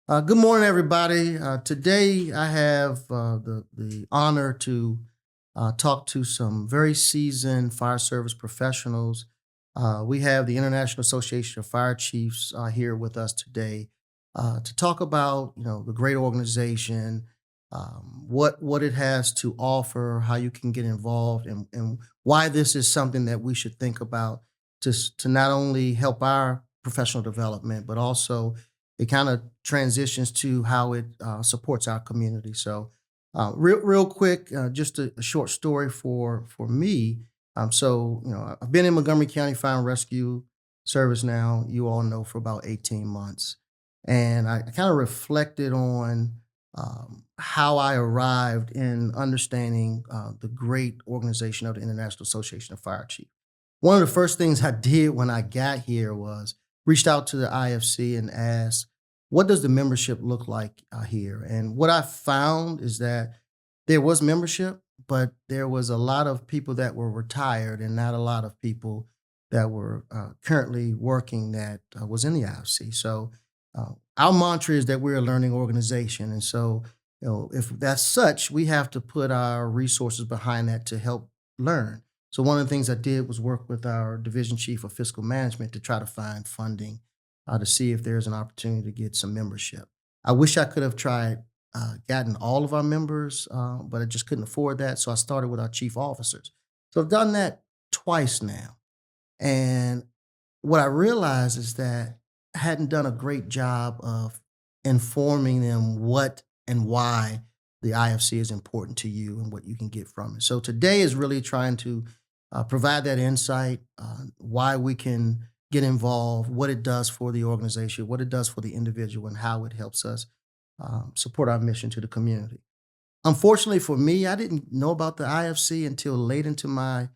Good morning, everybody. Today, I have the honor to talk to some very seasoned fire service professionals. We have the International Association of Fire Chiefs here with us today to talk about the great organization, what it has to offer, how you can get involved, and why this is something that we should think about to not only help our professional development, but also it kind of transitions to how it supports our community. So, real quick, just a short story for me. I've been in Montgomery County Fire and Rescue Service now. You all know for about 18 months, and I kind of reflected on how I arrived in understanding the great organization of the International Association of Fire Chiefs. One of the first things I did when I got here was reached out to the IFC and asked, what does the membership look like here? And what I found is that there was membership, but there was a lot of people that were retired and not a lot of people that were currently working that was in the IFC. So our mantra is that we're a learning organization. And so, if that's such, we have to put our resources behind that to help learn. So one of the things I did was work with our division chief of fiscal management to try to find funding to see if there's an opportunity to get some membership. I wish I could have tried gotten all of our members, but I just couldn't afford that. So I started with our chief officers. So I've done that twice now. And what I realized is that I hadn't done a great job of informing them what and why the IFC is important to you and what you can get from it. So today is really trying to provide that insight, why we can get involved, what it does for the organization, what it does for the individual, and how it helps us support our mission to the community. Unfortunately for me, I didn't know about the IFC until late into my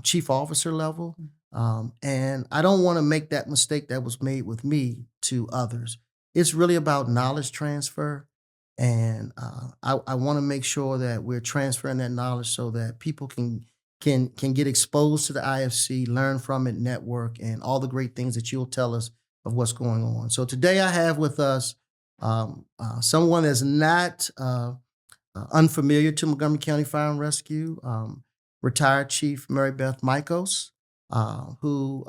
chief officer level. And I don't want to make that mistake that was made with me to others. It's really about knowledge transfer. And I want to make sure that we're transferring that knowledge so that people can get exposed to the IFC, learn from it, network, and all the great things that you'll tell us of what's going on. So today I have with us someone that's not unfamiliar to Montgomery County Fire and Rescue, retired Chief Mary Beth Michaels, who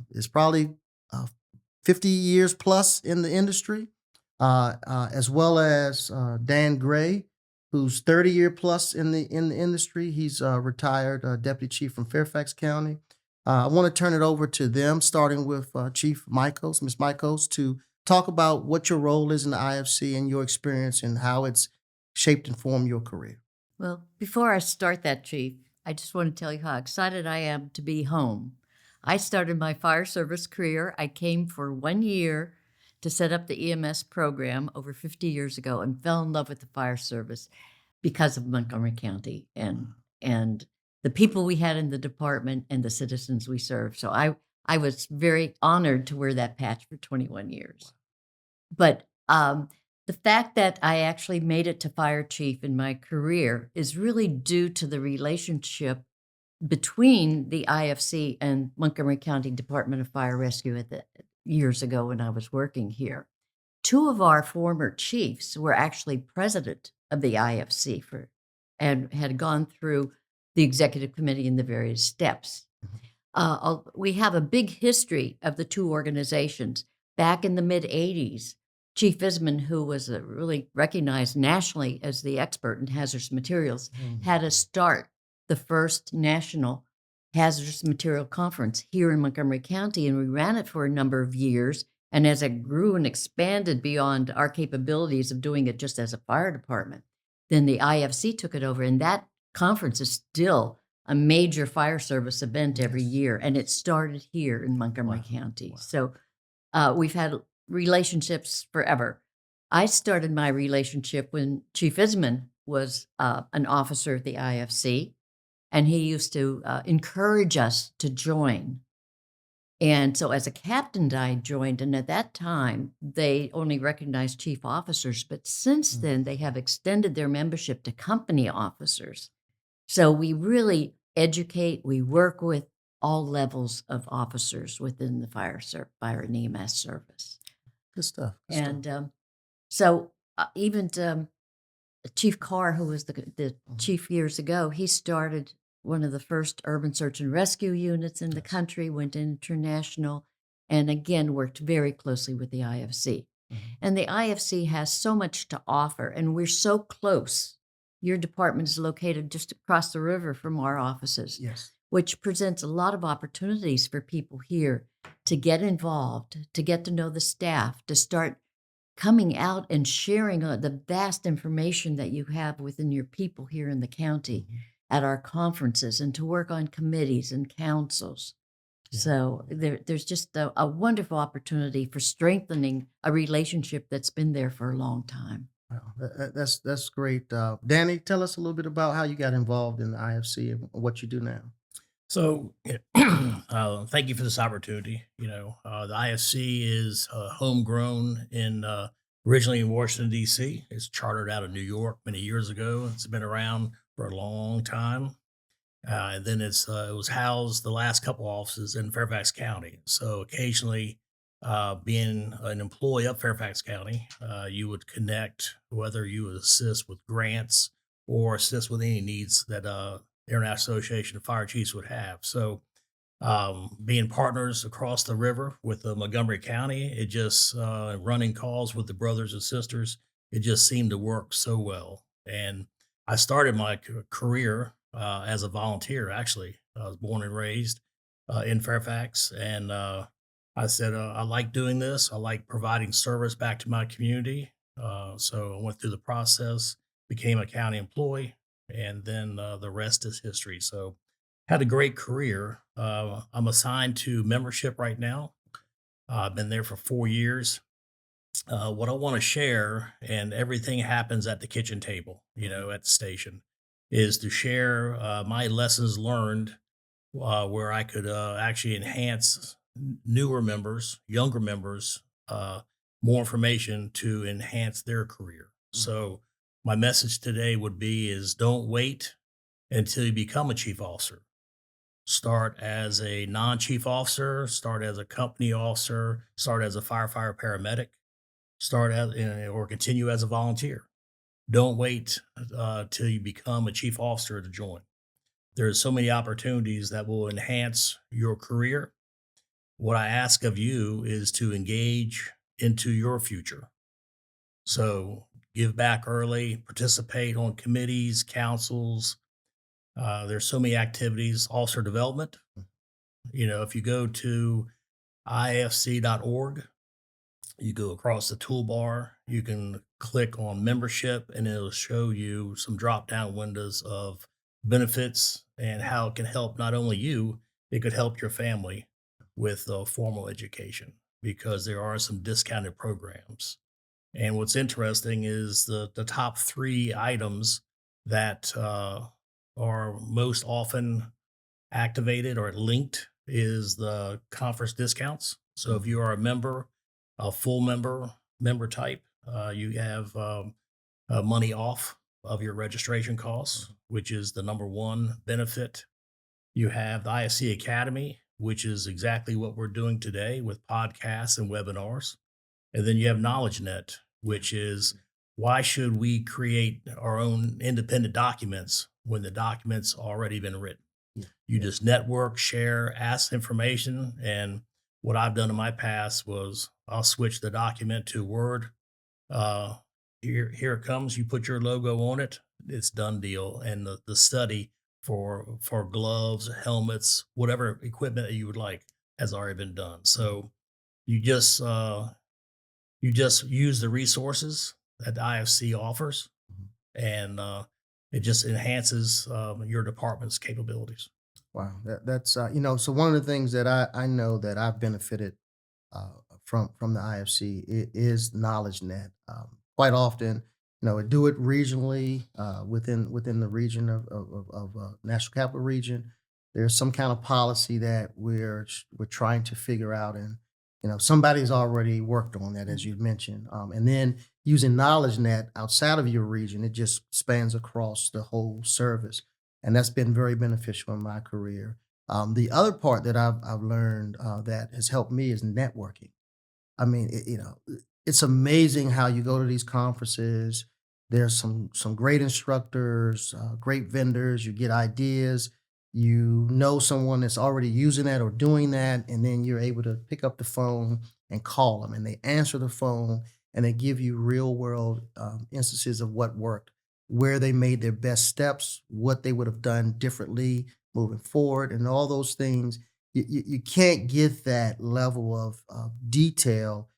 is probably 50 years plus in the industry, as well as Dan Gray, who's 30-year plus in the industry. He's retired deputy chief from Fairfax County. I want to turn it over to them, starting with Chief Michaels, Ms. Michaels, to talk about what your role is in the IFC and your experience and how it's shaped and formed your career. Well, before I start that, Chief, I just want to tell you how excited I am to be home. I started my fire service career. I came for 1 year to set up the EMS program over 50 years ago and fell in love with the fire service because of Montgomery County and the people we had in the department and the citizens we served. So I was very honored to wear that patch for 21 years. But the fact that I actually made it to fire chief in my career is really due to the relationship between the IFC and Montgomery County Department of Fire Rescue years ago when I was working here. Two of our former chiefs were actually president of the IFC and had gone through the executive committee and the various steps. We have a big history of the two organizations. Back in the mid-'80s, Chief Isman, who was really recognized nationally as the expert in hazardous materials, had us start the first national hazardous material conference here in Montgomery County, and we ran it for a number of years. And as it grew and expanded beyond our capabilities of doing it just as a fire department, then the IFC took it over, and that conference is still a major fire service event every year, and it started here in Montgomery County. Wow. So we've had relationships forever. I started my relationship when Chief Isman was an officer at the IFC, and he used to encourage us to join. And so as a captain, I joined, and at that time, they only recognized chief officers, but since then, they have extended their membership to company officers. So we really educate, we work with all levels of officers within the fire and EMS service. Good stuff. And So even Chief Carr, who was the Mhm. chief years ago, he started one of the first urban search and rescue units in the Yes. country, went international, and again worked very closely with the IFC. Mhm. And the IFC has so much to offer, and we're so close. Your department is located just across the river from our offices, Yes. which presents a lot of opportunities for people here to get involved, to get to know the staff, to start coming out and sharing the vast information that you have within your people here in the county Mhm. at our conferences, and to work on committees and councils. Yeah. So there's just a wonderful opportunity for strengthening a relationship that's been there for a long time. Wow. That's great. Danny, tell us a little bit about how you got involved in the IFC and what you do now. So, thank you for this opportunity. The IFC is homegrown originally in Washington D.C. It's chartered out of New York many years ago. It's been around for a long time, and then it was housed the last couple offices in Fairfax County. So occasionally, being an employee of Fairfax County, you would connect whether you would assist with grants or assist with any needs that International Association of Fire Chiefs would have. So, being partners across the river with Montgomery County, it just running calls with the brothers and sisters, it just seemed to work so well. And I started my career as a volunteer. Actually, I was born and raised in Fairfax, and I said I like doing this. I like providing service back to my community. So I went through the process, became a county employee, and then the rest is history. So had a great career. I'm assigned to membership right now. I've been there for 4 years. What I want to share, and everything happens at the kitchen table, at the station, is to share my lessons learned where I could actually enhance newer members, younger members, more information to enhance their career. Mhm. So my message today would be is don't wait until you become a chief officer. Start as a non-chief officer, start as a company officer, start as a firefighter paramedic, or continue as a volunteer. Don't wait till you become a chief officer to join. There's so many opportunities that will enhance your career. What I ask of you is to engage into your future. So give back early, participate on committees, councils. There's so many activities, officer development. If you go to IAFC.org, you go across the toolbar, you can click on membership, and it'll show you some drop down windows of benefits and how it can help not only you, it could help your family with formal education because there are some discounted programs. And what's interesting is the top three items that are most often activated or linked is the conference discounts. So if Mhm. you are a member, a full member type, you have money off of your registration costs, Mhm. which is the number one benefit. You have the ISC Academy, which is exactly what we're doing today with podcasts and webinars. And then you have KnowledgeNet, Yeah. which is why should we create our own independent documents when the document's already been written? Yeah. You Yeah. just network, share, ask information. And what I've done in my past was I'll switch the document to Word. Uh, here it comes. You put your logo on it. It's done deal. And the study for gloves, helmets, whatever equipment that you would like has already been done. Mhm. So you just uh, you just use the resources that the IFC offers, Mhm. and it just enhances your department's capabilities. Wow, that's so one of the things that I know that I've benefited uh, from the IFC is knowledge net. Quite often, we do it regionally within the region of National Capital Region. There's some kind of policy that we're trying to figure out, and somebody's already worked on that, as you mentioned, and then using knowledge net outside of your region, it just spans across the whole service, and that's been very beneficial in my career. The other part that I've learned that has helped me is networking. I mean, it's amazing how you go to these conferences. There's some great instructors, great vendors. You get ideas. You know someone that's already using that or doing that, and then you're able to pick up the phone and call them, and they answer the phone and they give you real world instances of what worked, where they made their best steps, what they would have done differently moving forward, and all those things. You can't get that level of detail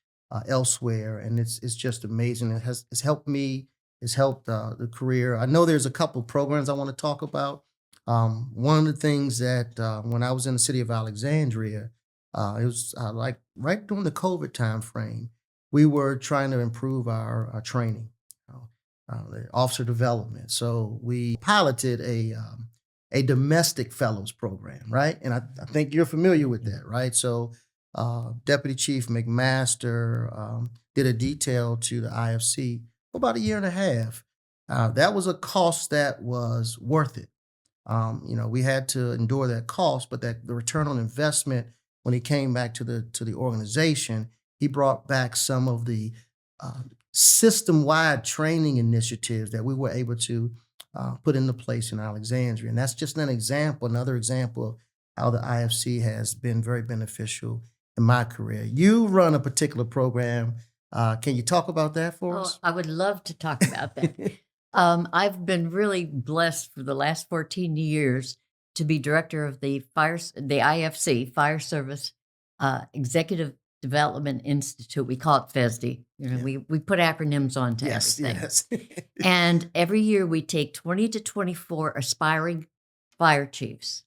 elsewhere, and it's just amazing. It's helped me. It's helped the career. I know there's a couple of programs I want to talk about. One of the things that when I was in the city of Alexandria, it was like right during the COVID time frame, we were trying to improve our training, the officer development. So we piloted a domestic fellows program, right? And I think you're familiar with that, right? So Deputy Chief McMaster did a detail to the IFC for about a year and a half. That was a cost that was worth it. We had to endure that cost, but that the return on investment when he came back to the organization, he brought back some of the system-wide training initiatives that we were able to put into place in Alexandria. And that's just another example of how the IFC has been very beneficial in my career. You run a particular program. Can you talk about that for Oh, us? I would love to talk about that. I've been really blessed for the last 14 years to be director of the IFC, Fire Service Executive Development Institute. We call it FESD. Yeah. We put acronyms on to Yes, everything. yes. And every year we take 20 to 24 aspiring fire chiefs,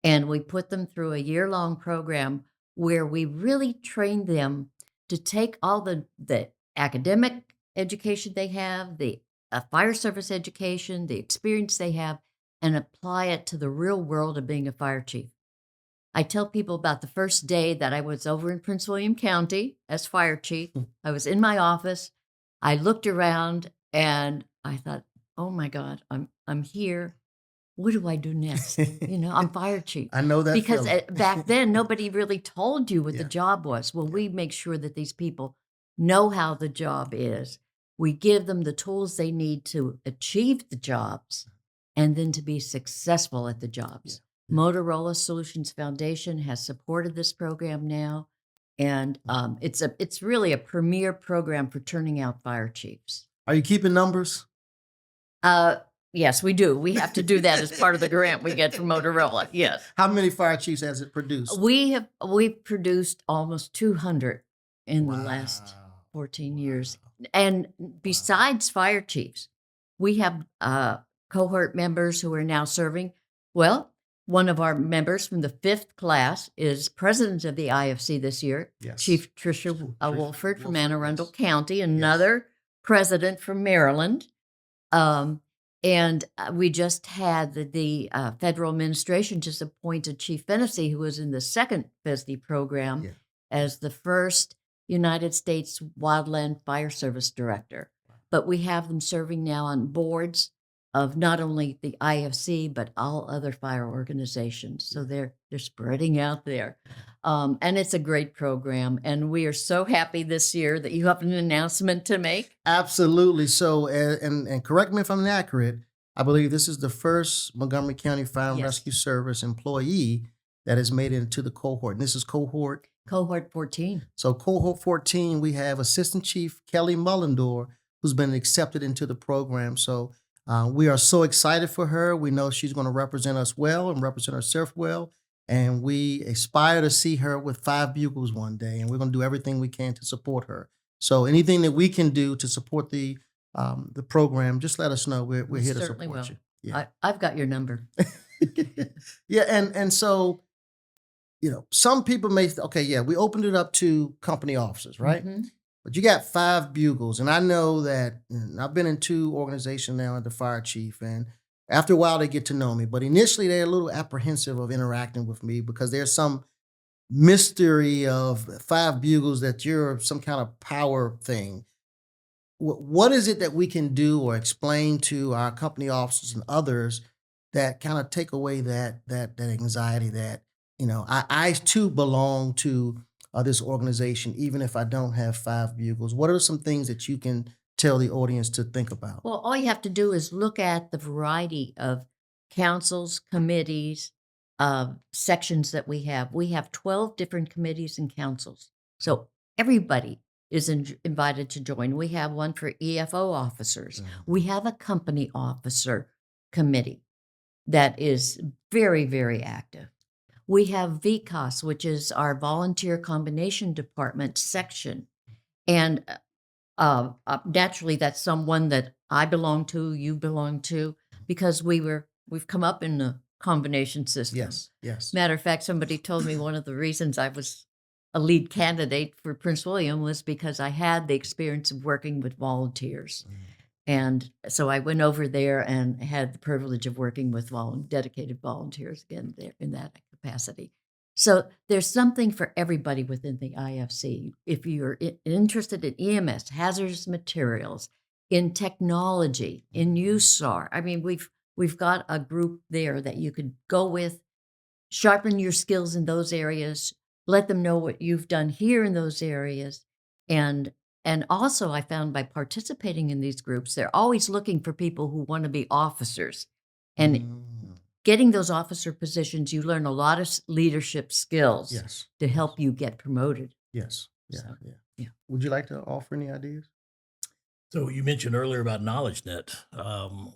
and we put them through a year-long program where we really train them to take all the academic education they have, the fire service education, the experience they have, and apply it to the real world of being a fire chief. I tell people about the first day that I was over in Prince William County as fire chief. I was in my office. I looked around and I thought, "Oh my God, I'm here. What do I do next?" I'm fire chief. I know that Because feeling. back then, nobody really told you what the Yeah. job was. Well, we make sure that these people know how the job is. We give them the tools they need to achieve the jobs and then to be successful at the jobs. Yeah. Motorola Solutions Foundation has supported this program now, and it's really a premier program for turning out fire chiefs. Are you keeping numbers? Yes, we do. We have to do that as part of the grant we get from Motorola. Yes. How many fire chiefs has it produced? We've produced almost 200 in the last 14 years. And besides fire chiefs, we have cohort members who are now serving. Well, one of our members from the 5th class is president of the IFC this year, Yes. Chief Tricia Wolford from Anne Arundel yes. County, another president from Maryland. And we just had the federal administration just appointed Chief Fennessy, who was in the 2nd FESD program, Yeah. as the first United States Wildland Fire Service Director. But we have them serving now on boards of not only the IFC, but all other fire organizations. So they're spreading out there. And it's a great program. And we are so happy this year that you have an announcement to make. Absolutely. So, and correct me if I'm inaccurate, I believe this is the first Montgomery County Fire and Yes. Rescue Service employee that has made it into the cohort. And this is cohort. Cohort 14. So cohort 14, we have Assistant Chief Kelly Mullendore, who's been accepted into the program. So we are so excited for her. We know she's going to represent us well and represent herself well. And we aspire to see her with 5 bugles one day. And we're going to do everything we can to support her. So anything that we can do to support the program, just let us know. We're here to Certainly support will. you. Yeah. I've got your number. Yeah. And so, some people may, okay, yeah, we opened it up to company officers, right? Mhm. But you got 5 bugles. And I know that I've been in 2 organizations now as the fire chief. And after a while, they get to know me. But initially, they're a little apprehensive of interacting with me because there's some mystery of 5 bugles that you're some kind of power thing. What is it that we can do or explain to our company officers and others that kind of take away that anxiety that, I too belong to this organization, even if I don't have 5 bugles? What are some things that you can tell the audience to think about? Well, all you have to do is look at the variety of councils, committees, sections that we have. We have 12 different committees and councils. So everybody is invited to join. We have one for EFO officers. We have a company officer committee that is very, very active. We have VCOS, which is our volunteer combination department section. And naturally, that's someone that I belong to, you belong to, because we've come up in the combination system. Yes, yes. Matter of fact, somebody told me one of the reasons I was a lead candidate for Prince William was because I had the experience of working with volunteers. And so I went over there and had the privilege of working with dedicated volunteers again there in that capacity. So there's something for everybody within the IFC. If you're interested in EMS, hazardous materials, in technology, in USAR, I mean, we've got a group there that you could go with, sharpen your skills in those areas, let them know what you've done here in those areas, and also I found by participating in these groups, they're always looking for people who want to be officers, and getting those officer positions, you learn a lot of leadership skills Yes. to help you get promoted. Yes. Yeah. So, Yeah. yeah. Would you like to offer any ideas? So you mentioned earlier about KnowledgeNet.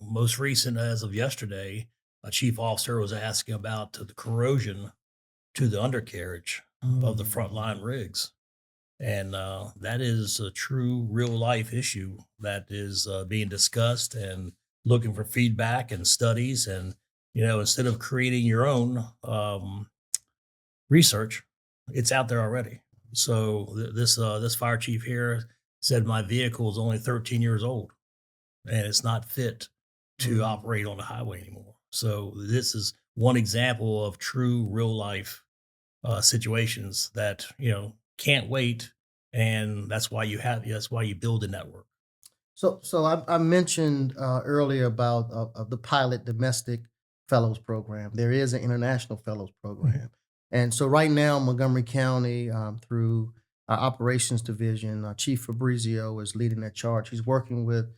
Most recent, as of yesterday, a chief officer was asking about the corrosion to the undercarriage of the frontline rigs. And that is a true real life issue that is being discussed and looking for feedback and studies. And, instead of creating your own research, it's out there already. So this fire chief here said my vehicle is only 13 years old and it's not fit to operate on the highway anymore. So this is one example of true real life situations that can't wait, and that's why you build a network. So I mentioned earlier about the pilot domestic fellows program. There is an international fellows program, and so right now Montgomery County, through our operations division, Chief Fabrizio is leading that charge. He's working with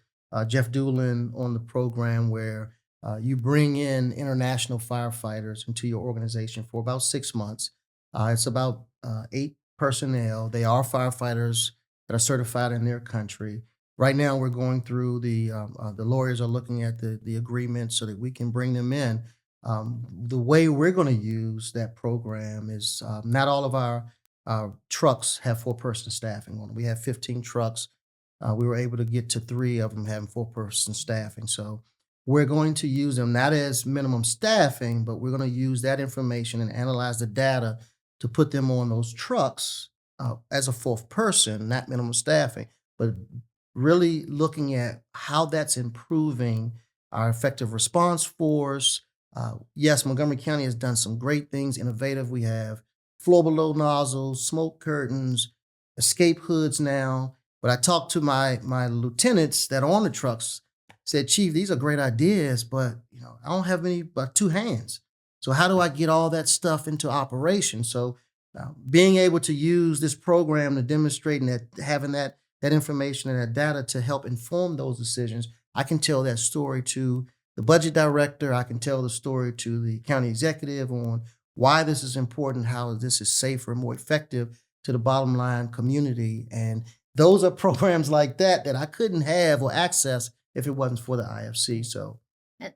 Jeff Doolin on the program where you bring in international firefighters into your organization for about 6 months. It's about 8 personnel. They are firefighters that are certified in their country. Right now, we're going through the lawyers are looking at the agreement so that we can bring them in. The way we're going to use that program is not all of our trucks have 4-person staffing on them. We have 15 trucks. We were able to get to 3 of them having 4-person staffing. So we're going to use them not as minimum staffing, but we're going to use that information and analyze the data to put them on those trucks as a 4th person, not minimum staffing, but really looking at how that's improving our effective response force. Yes, Montgomery County has done some great things, innovative. We have flow below nozzles, smoke curtains, escape hoods now. But I talked to my lieutenants that are on the trucks, said, Chief, these are great ideas, but I don't have any but 2 hands. So how do I get all that stuff into operation? So being able to use this program to demonstrate and that having that information and that data to help inform those decisions, I can tell that story to the budget director. I can tell the story to the county executive on why this is important, how this is safer, more effective to the bottom line community. And those are programs like that I couldn't have or access if it wasn't for the IFC. So,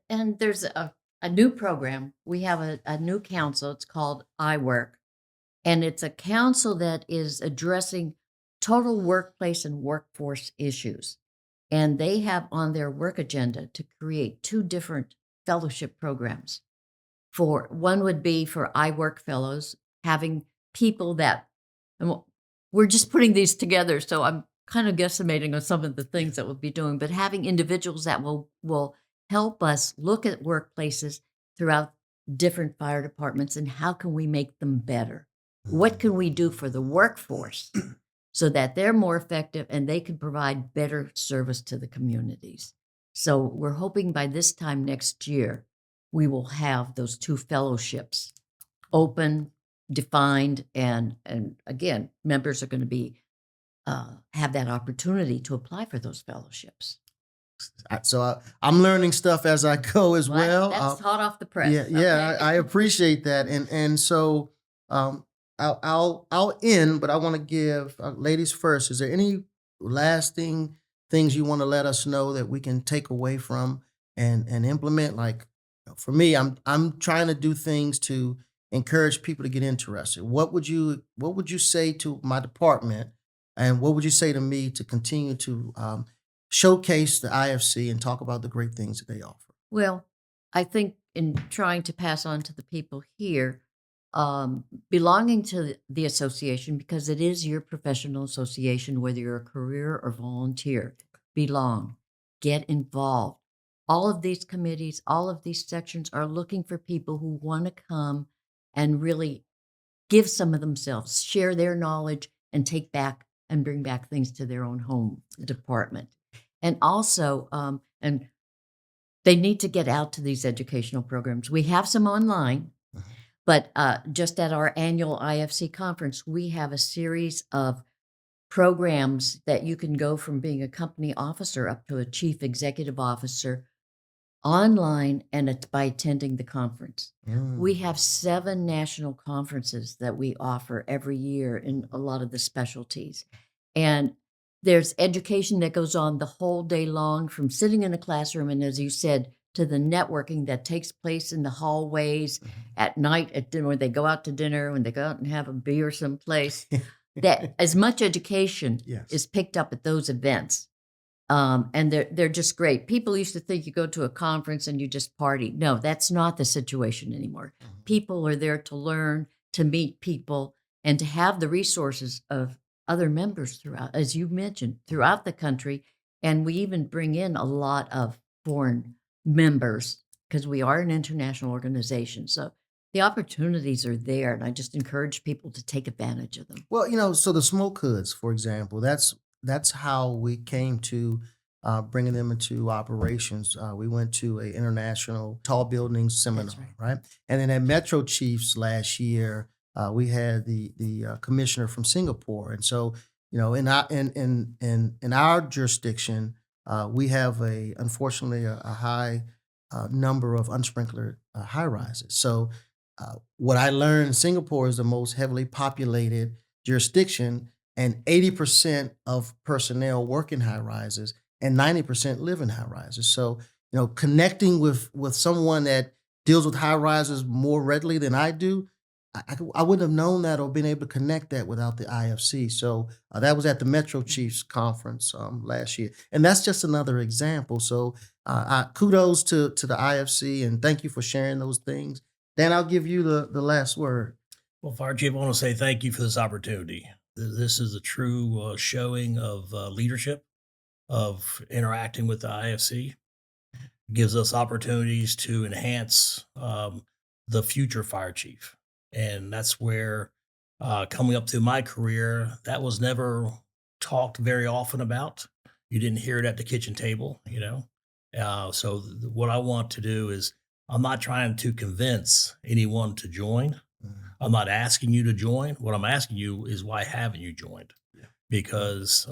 and there's a new program. We have a new council. It's called iWork, and it's a council that is addressing total workplace and workforce issues. And they have on their work agenda to create 2 different fellowship programs. One would be for iWork fellows, having people that, and we're just putting these together, so I'm kind of guesstimating on some of the things that we'll be doing, but having individuals that will help us look at workplaces throughout different fire departments and how can we make them better? What can we do for the workforce so that they're more effective and they can provide better service to the communities? So we're hoping by this time next year, we will have those 2 fellowships open defined, and again, members are going to be have that opportunity to apply for those fellowships. I'm learning stuff as I go as well. That's hot off the press. Yeah, yeah, Okay? I appreciate that, and so um, I'll end, but I want to give ladies first. Is there any lasting things you want to let us know that we can take away from and implement? Like for me, I'm trying to do things to encourage people to get interested. What would you say to my department, and what would you say to me to continue to showcase the IFC and talk about the great things that they offer? Well, I think in trying to pass on to the people here, belonging to the association, because it is your professional association, whether you're a career or volunteer, belong, get involved. All of these committees, all of these sections are looking for people who want to come and really give some of themselves, share their knowledge, and take back and bring back things to their own home department. And also, and they need to get out to these educational programs. We have some online, but just at our annual IFC conference, we have a series of programs that you can go from being a company officer up to a chief executive officer online, and it's by attending the conference. We have 7 national conferences that we offer every year in a lot of the specialties. And there's education that goes on the whole day long, from sitting in a classroom, and as you said, to the networking that takes place in the hallways at night at dinner, when they go out to dinner, when they go out and have a beer someplace. That as much education Yes. is picked up at those events. And they're just great. People used to think you go to a conference and you just party. No, that's not the situation anymore. People are there to learn, to meet people, and to have the resources of other members throughout, as you mentioned, throughout the country. And we even bring in a lot of foreign members because we are an international organization. So the opportunities are there, and I just encourage people to take advantage of them. Well, so the smoke hoods, for example, that's how we came to bringing them into operations. We went to a international tall buildings seminar, right. right? And then at Metro Chiefs last year, we had the commissioner from Singapore, and so in our jurisdiction, we have unfortunately a high number of unsprinklered high rises. So what I learned in Singapore is the most heavily populated jurisdiction, and 80% of personnel work in high rises, and 90% live in high rises. So, connecting with someone that deals with high rises more readily than I do, I wouldn't have known that or been able to connect that without the IFC. So that was at the Metro Chiefs conference last year, and that's just another example. So kudos to the IFC, and thank you for sharing those things. Dan, I'll give you the last word. Well, Fire Chief, I want to say thank you for this opportunity. This is a true showing of leadership, of interacting with the IFC. Gives us opportunities to enhance the future fire chief. And that's where, coming up through my career, that was never talked very often about. You didn't hear it at the kitchen table. So what I want to do is, I'm not trying to convince anyone to join. I'm not asking you to join. What I'm asking you is, why haven't you joined? Yeah. Because,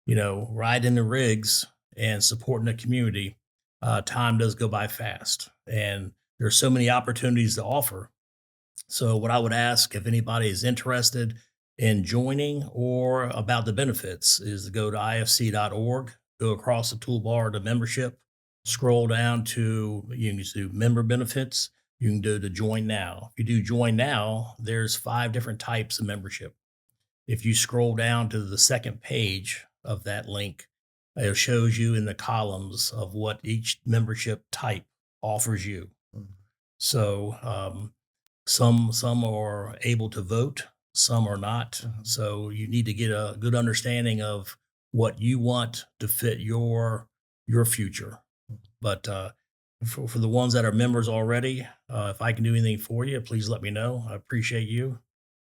riding the rigs and supporting the community, time does go by fast. And there's so many opportunities to offer. So what I would ask, if anybody is interested in joining or about the benefits, is to go to ifc.org, go across the toolbar to membership, scroll down to, you can do member benefits. You can do to join now. If you do join now, there's 5 different types of membership. If you scroll down to the second page of that link, it shows you in the columns of what each membership type offers you. So some are able to vote, some are not. So you need to get a good understanding of what you want to fit your future. But for the ones that are members already, if I can do anything for you, please let me know. I appreciate you.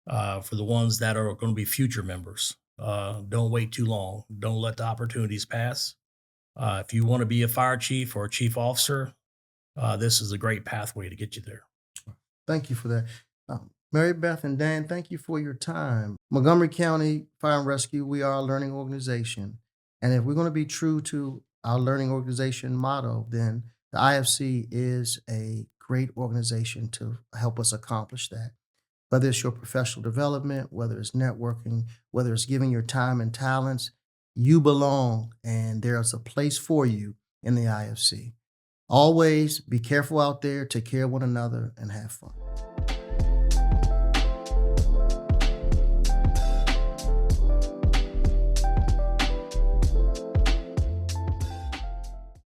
For the ones that are going to be future members, don't wait too long. Don't let the opportunities pass. If you want to be a fire chief or a chief officer, this is a great pathway to get you there. Thank you for that. Mary Beth and Dan, thank you for your time. Montgomery County Fire and Rescue, we are a learning organization. And if we're going to be true to our learning organization motto, then the IFC is a great organization to help us accomplish that. Whether it's your professional development, whether it's networking, whether it's giving your time and talents, you belong and there's a place for you in the IFC. Always be careful out there, take care of one another, and have fun.